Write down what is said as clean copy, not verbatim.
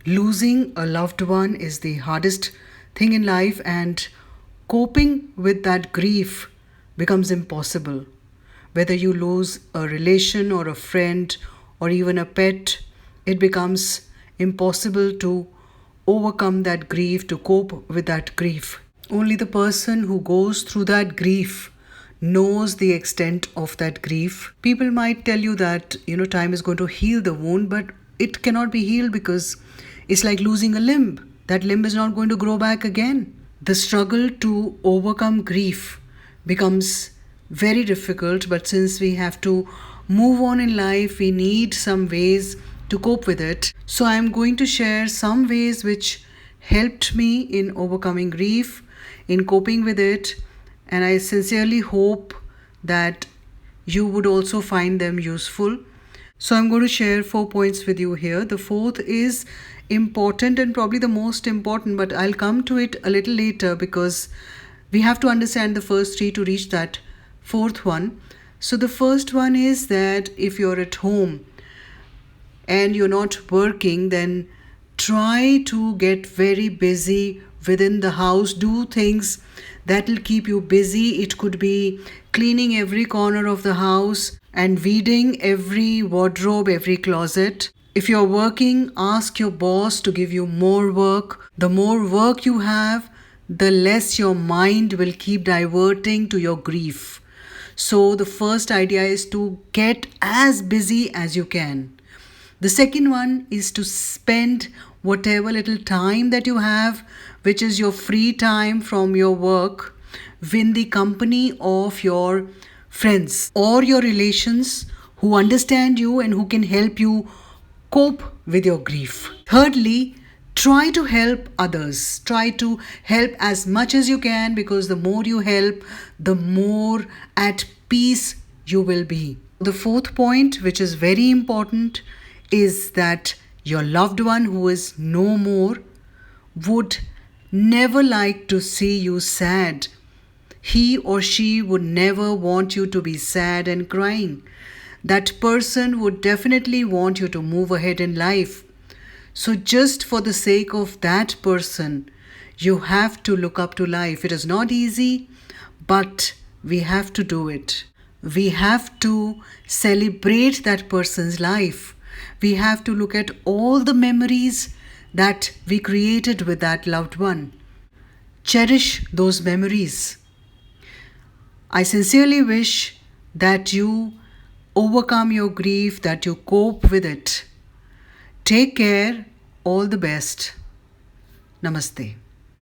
Losing a loved one is the hardest thing in life, and coping with that grief becomes impossible. Whether you lose a relation or a friend or even a pet, it becomes impossible to overcome that grief, to cope with that grief. Only the person who goes through that grief knows the extent of that grief. People might tell you that, time is going to heal the wound, but it cannot be healed because it's like losing a limb. That limb is not going to grow back again. The struggle to overcome grief becomes very difficult, but since we have to move on in life, we need some ways to cope with it. So I'm going to share some ways which helped me in overcoming grief, in coping with it, and I sincerely hope that you would also find them useful. So I'm going to share 4 points with you here. The fourth is important and probably the most important, but I'll come to it a little later because we have to understand the first three to reach that fourth one. So the first one is that if you're at home and you're not working, then try to get very busy within the house. Do things that will keep you busy. It could be cleaning every corner of the house and weeding every wardrobe, every closet. If you're working, ask your boss to give you more work. The more work you have, the less your mind will keep diverting to your grief. So the first idea is to get as busy as you can. The second one is to spend whatever little time that you have, which is your free time from your work, in the company of your friends or your relations who understand you and who can help you cope with your grief. Thirdly, try to help others. Try to help as much as you can, because the more you help, the more at peace you will be. The fourth point, which is very important, is that your loved one who is no more would never like to see you sad. He or she would never want you to be sad and crying. That person would definitely want you to move ahead in life. So just for the sake of that person, you have to look up to life. It is not easy, but we have to do it. We have to celebrate that person's life. We have to look at all the memories that we created with that loved one. Cherish those memories. I sincerely wish that you overcome your grief, that you cope with it. Take care. All the best. Namaste.